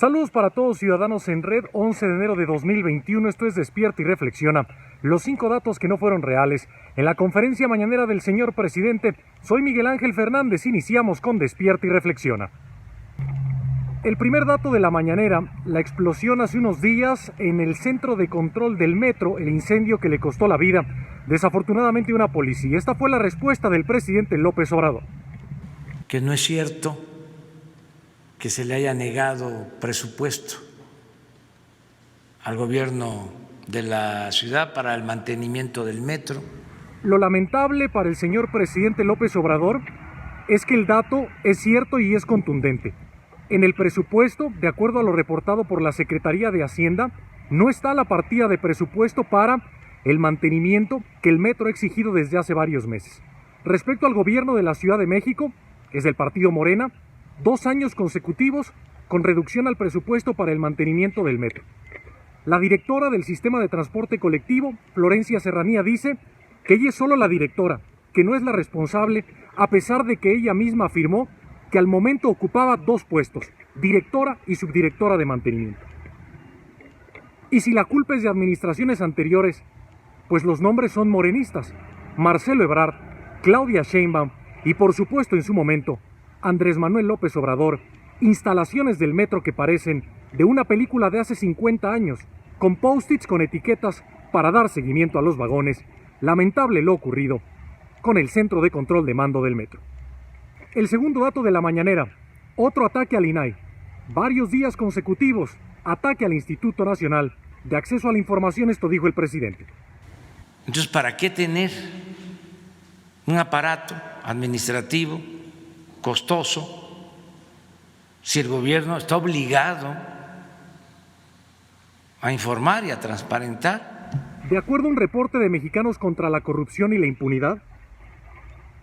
Saludos para todos ciudadanos en red, 11 de enero de 2021, esto es Despierta y Reflexiona. Los 5 datos que no fueron reales. En la conferencia mañanera del señor presidente, soy Miguel Ángel Fernández, iniciamos con Despierta y Reflexiona. El primer dato de la mañanera, la explosión hace unos días en el centro de control del metro, el incendio que le costó la vida, desafortunadamente, a una policía. Esta fue la respuesta del presidente López Obrador. Que no es cierto que se le haya negado presupuesto al gobierno de la ciudad para el mantenimiento del metro. Lo lamentable para el señor presidente López Obrador es que el dato es cierto y es contundente. En el presupuesto, de acuerdo a lo reportado por la Secretaría de Hacienda, no está la partida de presupuesto para el mantenimiento que el metro ha exigido desde hace varios meses. Respecto al gobierno de la Ciudad de México, que es del partido Morena, 2 años consecutivos con reducción al presupuesto para el mantenimiento del metro. La directora del sistema de transporte colectivo, Florencia Serranía, dice que ella es solo la directora, que no es la responsable, a pesar de que ella misma afirmó que al momento ocupaba 2 puestos, directora y subdirectora de mantenimiento. Y si la culpa es de administraciones anteriores, pues los nombres son morenistas: Marcelo Ebrard, Claudia Sheinbaum y por supuesto en su momento Andrés Manuel López Obrador. Instalaciones del metro que parecen de una película de hace 50 años, con post-its con etiquetas para dar seguimiento a los vagones. Lamentable lo ocurrido con el centro de control de mando del metro. El segundo dato de la mañanera, otro ataque al INAI. Varios días consecutivos, ataque al Instituto Nacional de Acceso a la Información, esto dijo el presidente. Entonces, ¿para qué tener un aparato administrativo costoso si el gobierno está obligado a informar y a transparentar? De acuerdo a un reporte de Mexicanos contra la Corrupción y la Impunidad,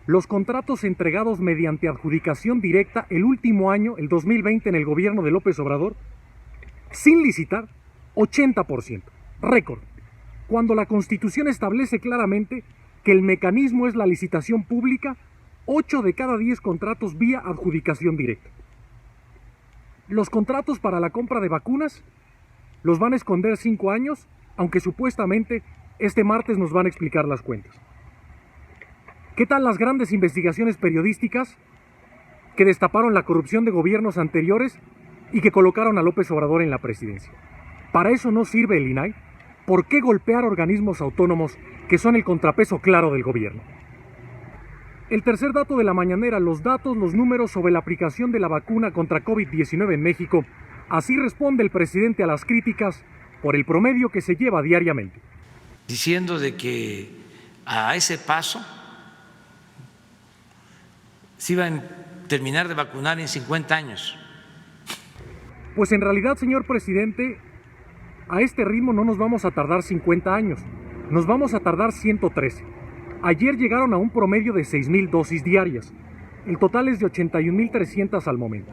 los contratos entregados mediante adjudicación directa el último año, el 2020, en el gobierno de López Obrador, sin licitar, 80%, récord, cuando la Constitución establece claramente que el mecanismo es la licitación pública. 8 de cada 10 contratos vía adjudicación directa. Los contratos para la compra de vacunas los van a esconder 5 años, aunque supuestamente este martes nos van a explicar las cuentas. ¿Qué tal las grandes investigaciones periodísticas que destaparon la corrupción de gobiernos anteriores y que colocaron a López Obrador en la presidencia? ¿Para eso no sirve el INAI? ¿Por qué golpear organismos autónomos que son el contrapeso claro del gobierno? El tercer dato de la mañanera, los números sobre la aplicación de la vacuna contra COVID-19 en México. Así responde el presidente a las críticas por el promedio que se lleva diariamente. Diciendo de que a ese paso se iban a terminar de vacunar en 50 años. Pues en realidad, señor presidente, a este ritmo no nos vamos a tardar 50 años, nos vamos a tardar 113. Ayer llegaron a un promedio de 6,000 dosis diarias. El total es de 81,300 al momento.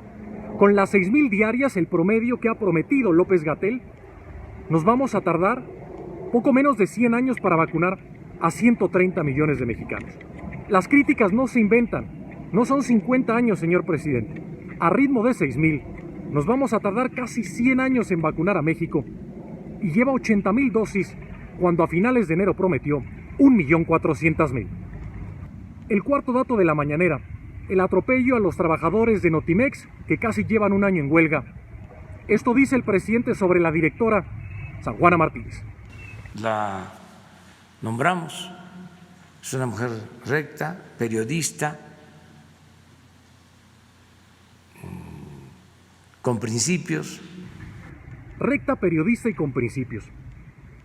Con las 6,000 diarias, el promedio que ha prometido López-Gatell, nos vamos a tardar poco menos de 100 años para vacunar a 130 millones de mexicanos. Las críticas no se inventan. No son 50 años, señor presidente. A ritmo de 6,000, nos vamos a tardar casi 100 años en vacunar a México. Y lleva 80,000 dosis, cuando a finales de enero prometió 1,400,000. El cuarto dato de la mañanera, el atropello a los trabajadores de Notimex que casi llevan un año en huelga. Esto dice el presidente sobre la directora Sanjuana Martínez. La nombramos, es una mujer recta, periodista, con principios. Recta, periodista y con principios.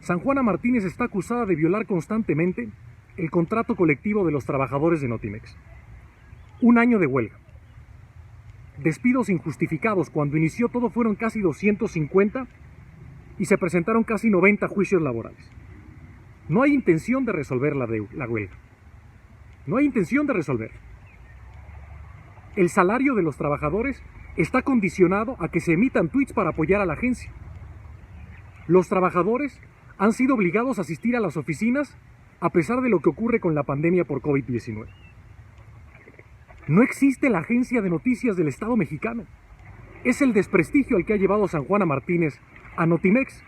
Sanjuana Martínez está acusada de violar constantemente el contrato colectivo de los trabajadores de Notimex. 1 año de huelga. Despidos injustificados. Cuando inició todo fueron casi 250 y se presentaron casi 90 juicios laborales. No hay intención de resolver la huelga. No hay intención de resolver. El salario de los trabajadores está condicionado a que se emitan tweets para apoyar a la agencia. Los trabajadores han sido obligados a asistir a las oficinas a pesar de lo que ocurre con la pandemia por COVID-19. No existe la agencia de noticias del Estado mexicano. Es el desprestigio al que ha llevado San Juana Martínez a Notimex.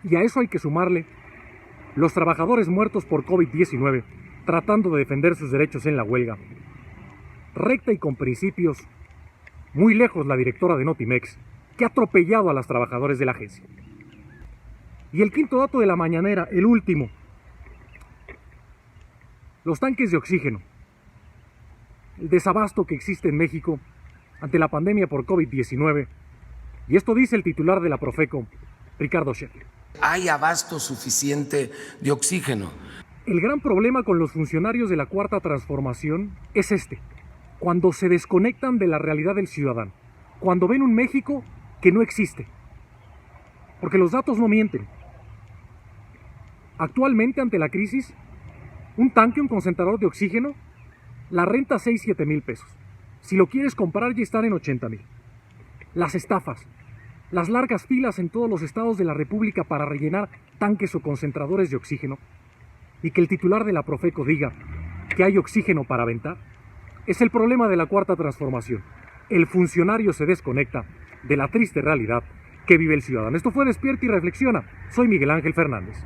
Y a eso hay que sumarle los trabajadores muertos por COVID-19 tratando de defender sus derechos en la huelga. Recta y con principios, muy lejos la directora de Notimex, que ha atropellado a los trabajadores de la agencia. Y el quinto dato de la mañanera, el último. Los tanques de oxígeno. El desabasto que existe en México ante la pandemia por COVID-19. Y esto dice el titular de la Profeco, Ricardo Schettler. Hay abasto suficiente de oxígeno. El gran problema con los funcionarios de la Cuarta Transformación es este: cuando se desconectan de la realidad del ciudadano, cuando ven un México que no existe, porque los datos no mienten. Actualmente, ante la crisis, un tanque, un concentrador de oxígeno, la renta 6-7 mil pesos. Si lo quieres comprar, ya están en 80 mil. Las estafas, las largas filas en todos los estados de la República para rellenar tanques o concentradores de oxígeno, y que el titular de la Profeco diga que hay oxígeno para aventar, es el problema de la Cuarta Transformación. El funcionario se desconecta de la triste realidad que vive el ciudadano. Esto fue Despierta y Reflexiona. Soy Miguel Ángel Fernández.